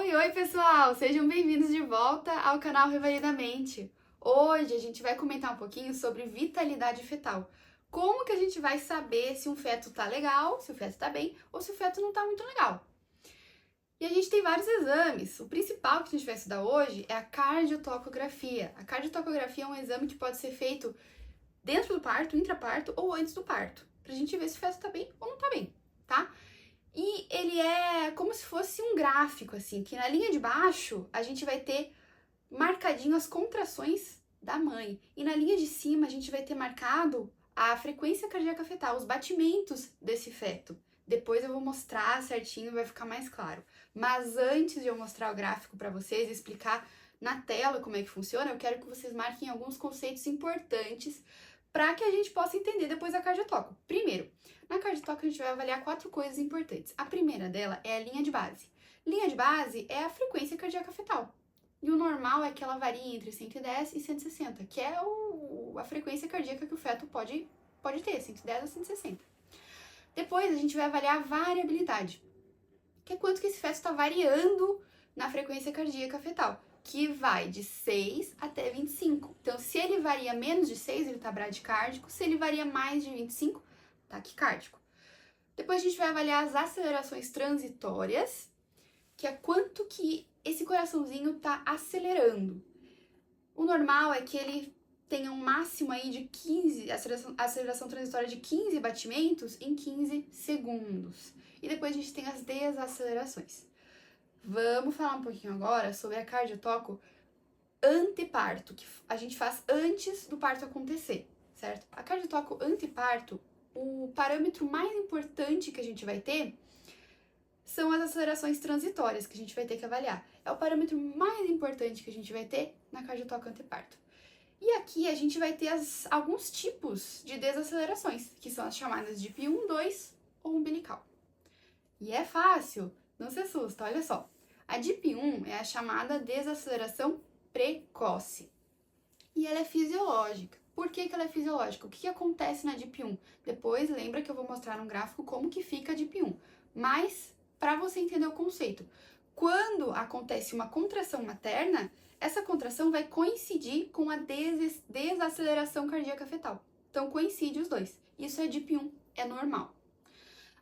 Oi, pessoal! Sejam bem-vindos de volta ao canal Revalidamente. Hoje a gente vai comentar um pouquinho sobre vitalidade fetal. Como que a gente vai saber se um feto tá legal, se o feto tá bem, ou se o feto não tá muito legal. E a gente tem vários exames. O principal que a gente vai estudar hoje é a cardiotocografia. A cardiotocografia é um exame que pode ser feito dentro do parto, intraparto ou antes do parto, pra gente ver se o feto tá bem ou não tá bem, tá? E ele é como se fosse um gráfico, assim, que na linha de baixo a gente vai ter marcadinho as contrações da mãe. E na linha de cima a gente vai ter marcado a frequência cardíaca fetal, os batimentos desse feto. Depois eu vou mostrar certinho, vai ficar mais claro. Mas antes de eu mostrar o gráfico para vocês e explicar na tela como é que funciona, eu quero que vocês marquem alguns conceitos importantes para que a gente possa entender depois a cardiotoco. Primeiro, na cardiotoco a gente vai avaliar 4 coisas importantes. A primeira dela é a linha de base. Linha de base é a frequência cardíaca fetal. E o normal é que ela varie entre 110 e 160, que é a frequência cardíaca que o feto pode ter, 110 a 160. Depois a gente vai avaliar a variabilidade, que é quanto que esse feto está variando na frequência cardíaca fetal, que vai de 6 até 25. Então, se ele varia menos de 6, ele está bradicárdico. Se ele varia mais de 25, taquicárdico. Depois a gente vai avaliar as acelerações transitórias, que é quanto que esse coraçãozinho está acelerando. O normal é que ele tenha um máximo aí de 15, aceleração transitória de 15 batimentos em 15 segundos. E depois a gente tem as desacelerações. Vamos falar um pouquinho agora sobre a cardiotoco anteparto, que a gente faz antes do parto acontecer, certo? A cardiotoco anteparto, o parâmetro mais importante que a gente vai ter são as acelerações transitórias que a gente vai ter que avaliar. É o parâmetro mais importante que a gente vai ter na cardiotoco anteparto. E aqui a gente vai ter alguns tipos de desacelerações, que são as chamadas de DIP1, 2 ou umbilical. E é fácil, não se assusta, olha só. A DIP1 é a chamada desaceleração precoce. E ela é fisiológica. Por que ela é fisiológica? O que acontece na DIP1? Depois lembra que eu vou mostrar no gráfico como que fica a DIP1. Mas, para você entender o conceito, quando acontece uma contração materna, essa contração vai coincidir com a desaceleração cardíaca fetal. Então, coincide os dois. Isso é DIP1, é normal.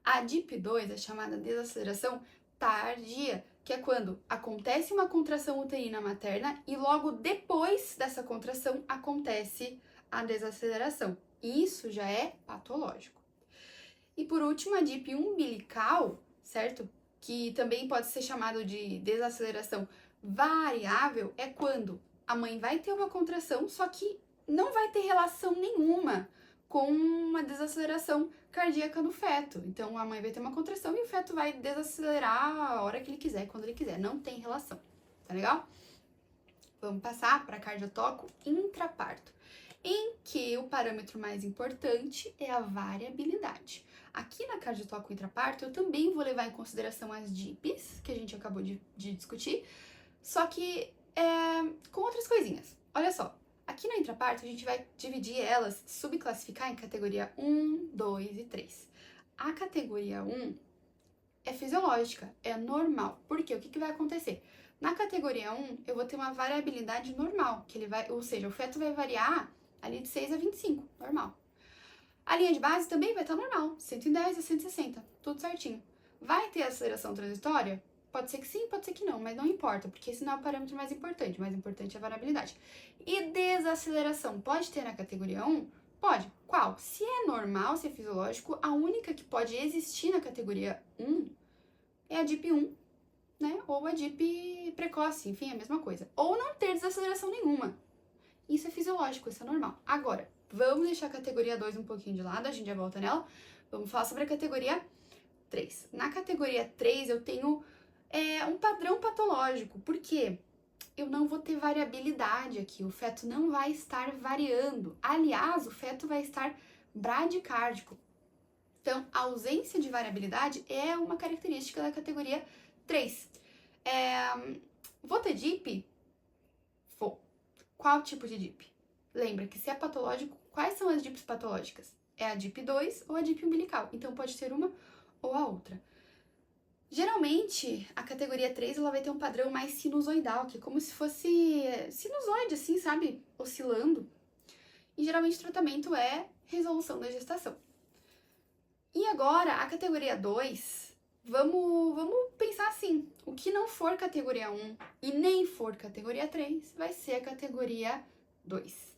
A DIP2 é chamada desaceleração tardia, que é quando acontece uma contração uterina materna e logo depois dessa contração acontece a desaceleração. Isso já é patológico. E por último, a DIP umbilical, certo? Que também pode ser chamado de desaceleração variável, é quando a mãe vai ter uma contração, só que não vai ter relação nenhuma com uma desaceleração cardíaca no feto. Então, a mãe vai ter uma contração e o feto vai desacelerar a hora que ele quiser, quando ele quiser. Não tem relação. Tá legal? Vamos passar para cardiotoco intraparto, em que o parâmetro mais importante é a variabilidade. Aqui na cardiotoco intraparto, eu também vou levar em consideração as DIPs, que a gente acabou de discutir, só que com outras coisinhas. Olha só. Aqui na intraparto, a gente vai dividir elas, subclassificar em categoria 1, 2 e 3. A categoria 1 é fisiológica, é normal. Por quê? O que vai acontecer? Na categoria 1, eu vou ter uma variabilidade normal, ou seja, o feto vai variar ali de 6 a 25, normal. A linha de base também vai estar normal, 110 a 160, tudo certinho. Vai ter aceleração transitória? Pode ser que sim, pode ser que não, mas não importa, porque esse não é o parâmetro mais importante. O mais importante é a variabilidade. E desaceleração, pode ter na categoria 1? Pode. Qual? Se é normal, se é fisiológico, a única que pode existir na categoria 1 é a DIP1, né? Ou a DIP precoce, enfim, é a mesma coisa. Ou não ter desaceleração nenhuma. Isso é fisiológico, isso é normal. Agora, vamos deixar a categoria 2 um pouquinho de lado, a gente já volta nela. Vamos falar sobre a categoria 3. Na categoria 3, eu tenho um padrão patológico. Por quê? Eu não vou ter variabilidade aqui, o feto não vai estar variando. Aliás, o feto vai estar bradicárdico. Então, a ausência de variabilidade é uma característica da categoria 3. Vou ter DIP? Vou. Qual tipo de DIP? Lembra que se é patológico, quais são as DIPs patológicas? É a DIP2 ou a DIP umbilical. Então, pode ser uma ou a outra. Geralmente, a categoria 3 ela vai ter um padrão mais sinusoidal, que é como se fosse sinusoide, assim, sabe? Oscilando. E geralmente o tratamento é resolução da gestação. E agora, a categoria 2, vamos pensar assim, o que não for categoria 1 e nem for categoria 3, vai ser a categoria 2.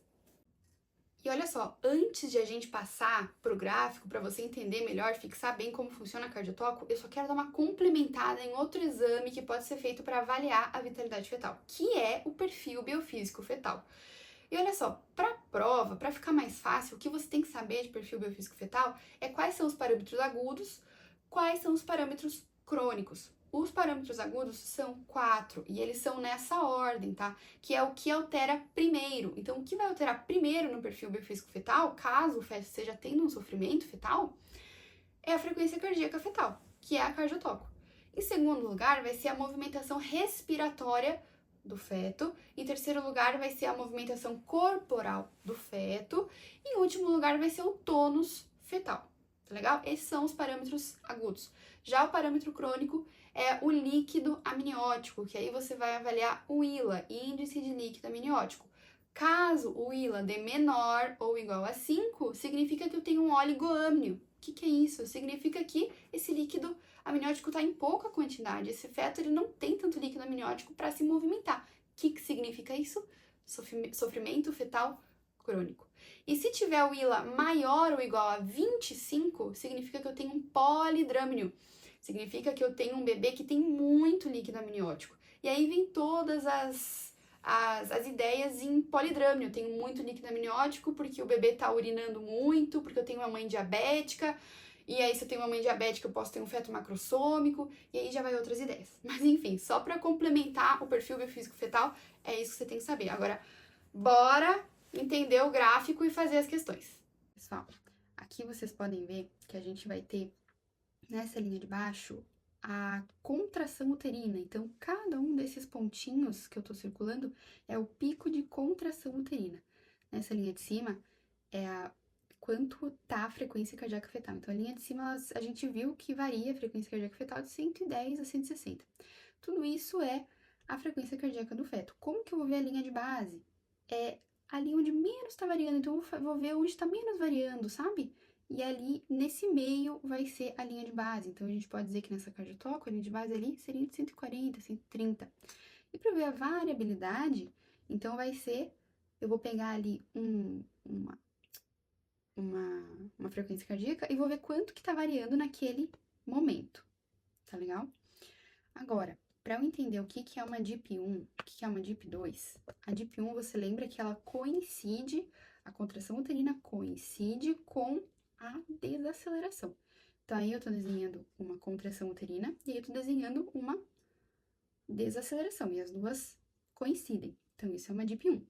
E olha só, antes de a gente passar pro gráfico, para você entender melhor, fixar bem como funciona a cardiotoco, eu só quero dar uma complementada em outro exame que pode ser feito para avaliar a vitalidade fetal, que é o perfil biofísico fetal. E olha só, para a prova, para ficar mais fácil, o que você tem que saber de perfil biofísico fetal é quais são os parâmetros agudos, quais são os parâmetros crônicos. Os parâmetros agudos são 4 e eles são nessa ordem, tá? Que é o que altera primeiro. Então, o que vai alterar primeiro no perfil biofísico fetal, caso o feto esteja tendo um sofrimento fetal, é a frequência cardíaca fetal, que é a cardiotoco. Em segundo lugar, vai ser a movimentação respiratória do feto. Em terceiro lugar, vai ser a movimentação corporal do feto. E em último lugar, vai ser o tônus fetal. Tá legal? Esses são os parâmetros agudos. Já o parâmetro crônico é o líquido amniótico, que aí você vai avaliar o ILA, índice de líquido amniótico. Caso o ILA dê menor ou igual a 5, significa que eu tenho um oligoâmnio. O que é isso? Significa que esse líquido amniótico está em pouca quantidade. Esse feto ele não tem tanto líquido amniótico para se movimentar. O que significa isso? Sofrimento fetal crônico. E se tiver o ILA maior ou igual a 25, significa que eu tenho um polidrâmino. Significa que eu tenho um bebê que tem muito líquido amniótico. E aí vem todas as ideias em polidrâmino. Eu tenho muito líquido amniótico porque o bebê tá urinando muito, porque eu tenho uma mãe diabética, e aí se eu tenho uma mãe diabética eu posso ter um feto macrossômico, e aí já vai outras ideias. Mas enfim, só para complementar o perfil biofísico fetal, é isso que você tem que saber. Agora, bora entender o gráfico e fazer as questões. Pessoal, aqui vocês podem ver que a gente vai ter nessa linha de baixo a contração uterina. Então, cada um desses pontinhos que eu tô circulando é o pico de contração uterina. Nessa linha de cima é quanto tá a frequência cardíaca fetal. Então, a linha de cima a gente viu que varia a frequência cardíaca fetal de 110 a 160. Tudo isso é a frequência cardíaca do feto. Como que eu vou ver a linha de base? É ali onde menos está variando, então eu vou ver onde está menos variando, sabe? E ali, nesse meio, vai ser a linha de base. Então, a gente pode dizer que nessa cardiotoco, a linha de base ali seria de 140, 130. E para ver a variabilidade, então vai ser, eu vou pegar ali uma frequência cardíaca e vou ver quanto que tá variando naquele momento, tá legal? Agora, para eu entender o que é uma DIP1, o que é uma DIP2, a DIP1 você lembra que ela coincide, a contração uterina coincide com a desaceleração. Então, aí eu tô desenhando uma contração uterina e aí eu tô desenhando uma desaceleração, e as duas coincidem. Então, isso é uma DIP1.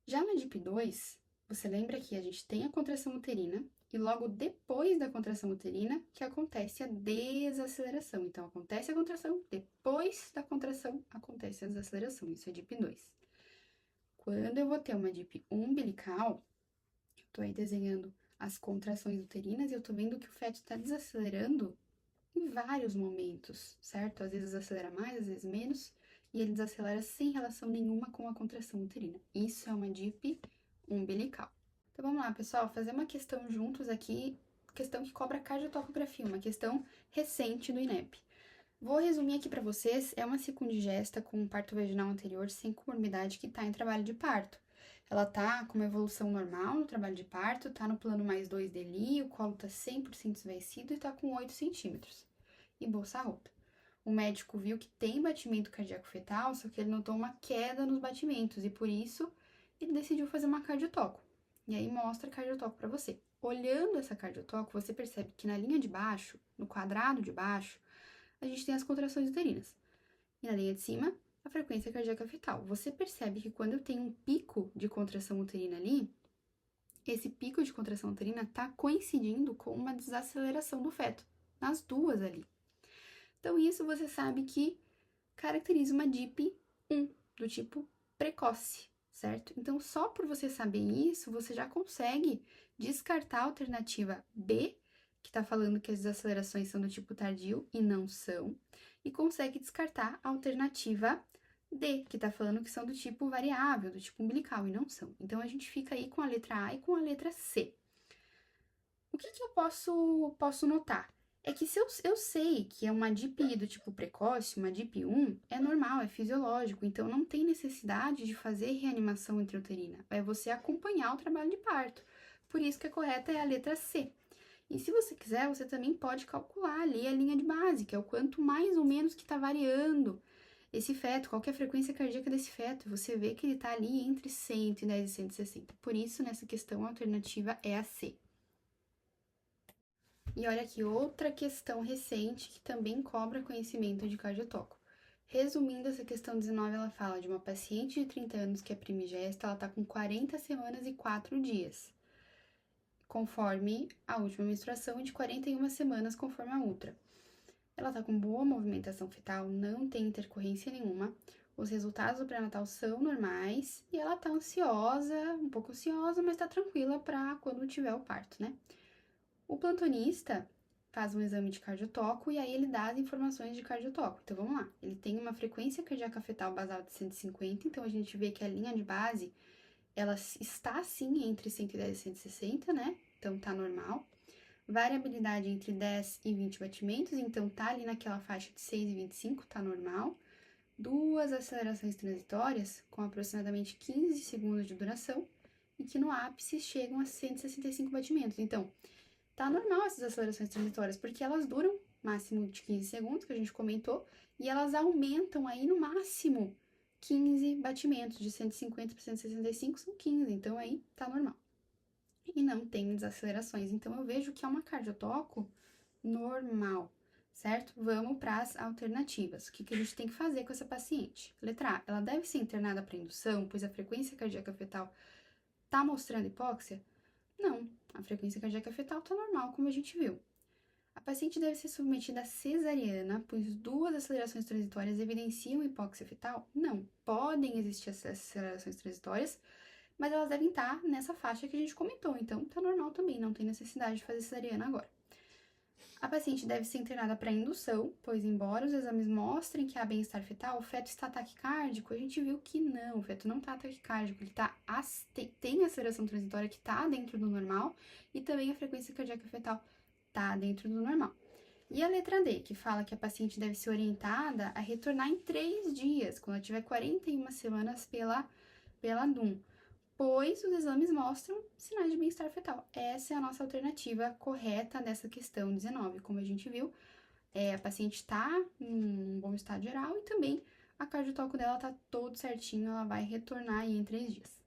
Já na DIP2, você lembra que a gente tem a contração uterina e logo depois da contração uterina que acontece a desaceleração. Então, acontece a contração, depois da contração acontece a desaceleração. Isso é DIP2. Quando eu vou ter uma DIP umbilical, eu tô aí desenhando as contrações uterinas e eu tô vendo que o feto está desacelerando em vários momentos, certo? Às vezes acelera mais, às vezes menos, e ele desacelera sem relação nenhuma com a contração uterina. Isso é uma DIP umbilical. Então vamos lá, pessoal, fazer uma questão juntos aqui, questão que cobra cardiotocografia, uma questão recente do INEP. Vou resumir aqui para vocês, é uma secundigesta com parto vaginal anterior sem comorbidade que está em trabalho de parto. Ela tá com uma evolução normal no trabalho de parto, tá no plano +2 DELI, o colo tá 100% esvaecido e tá com 8 centímetros. E bolsa alta. O médico viu que tem batimento cardíaco fetal, só que ele notou uma queda nos batimentos e por isso ele decidiu fazer uma cardiotoco. E aí mostra a cardiotoco para você. Olhando essa cardiotoco, você percebe que na linha de baixo, no quadrado de baixo, a gente tem as contrações uterinas. E na linha de cima, a frequência cardíaca fetal. Você percebe que quando eu tenho um pico de contração uterina ali, esse pico de contração uterina está coincidindo com uma desaceleração do feto, nas duas ali. Então, isso você sabe que caracteriza uma DIP1, do tipo precoce, certo? Então, só por você saber isso, você já consegue descartar a alternativa B, que tá falando que as desacelerações são do tipo tardio e não são, e consegue descartar a alternativa D, que tá falando que são do tipo variável, do tipo umbilical, e não são. Então, a gente fica aí com a letra A e com a letra C. O que eu posso notar? É que se eu sei que é uma DIP do tipo precoce, uma DIP 1, é normal, é fisiológico, então não tem necessidade de fazer reanimação intrauterina. É você acompanhar o trabalho de parto. Por isso que a correta é a letra C. E se você quiser, você também pode calcular ali a linha de base, que é o quanto mais ou menos que está variando esse feto, qual que é a frequência cardíaca desse feto. Você vê que ele está ali entre 110 e 160. Por isso, nessa questão, a alternativa é a C. E olha aqui, outra questão recente que também cobra conhecimento de cardiotoco. Resumindo, essa questão 19, ela fala de uma paciente de 30 anos que é primigesta, ela tá com 40 semanas e 4 dias, conforme a última menstruação, e de 41 semanas, conforme a outra. Ela tá com boa movimentação fetal, não tem intercorrência nenhuma, os resultados do pré-natal são normais, e ela tá ansiosa, um pouco ansiosa, mas tá tranquila pra quando tiver o parto, né? O plantonista faz um exame de cardiotoco e aí ele dá as informações de cardiotoco. Então vamos lá. Ele tem uma frequência cardíaca fetal basal de 150, então a gente vê que a linha de base ela está sim entre 110 e 160, né? Então tá normal. Variabilidade entre 10 e 20 batimentos, então tá ali naquela faixa de 6 e 25, tá normal. Duas acelerações transitórias com aproximadamente 15 segundos de duração e que no ápice chegam a 165 batimentos. Então, tá normal essas acelerações transitórias, porque elas duram máximo de 15 segundos, que a gente comentou, e elas aumentam aí no máximo 15 batimentos, de 150 para 165 são 15, então aí tá normal. E não tem desacelerações, então eu vejo que é uma cardiotoco normal, certo? Vamos para as alternativas. O que a gente tem que fazer com essa paciente? Letra A, ela deve ser internada para indução, pois a frequência cardíaca fetal tá mostrando hipóxia? Não, a frequência cardíaca fetal está normal, como a gente viu. A paciente deve ser submetida a cesariana, pois duas acelerações transitórias evidenciam hipóxia fetal? Não, podem existir essas acelerações transitórias, mas elas devem estar nessa faixa que a gente comentou, então está normal também, não tem necessidade de fazer cesariana agora. A paciente deve ser internada para indução, pois embora os exames mostrem que há bem-estar fetal, o feto está taquicárdico, a gente viu que não, o feto não está taquicárdico, ele tem aceleração transitória que está dentro do normal e também a frequência cardíaca fetal está dentro do normal. E a letra D, que fala que a paciente deve ser orientada a retornar em 3 dias, quando ela tiver 41 semanas pela DUM, pois os exames mostram sinais de bem-estar fetal. Essa é a nossa alternativa correta dessa questão 19. Como a gente viu, a paciente está em um bom estado geral e também a cardiotoco dela está todo certinho, ela vai retornar aí em 3 dias.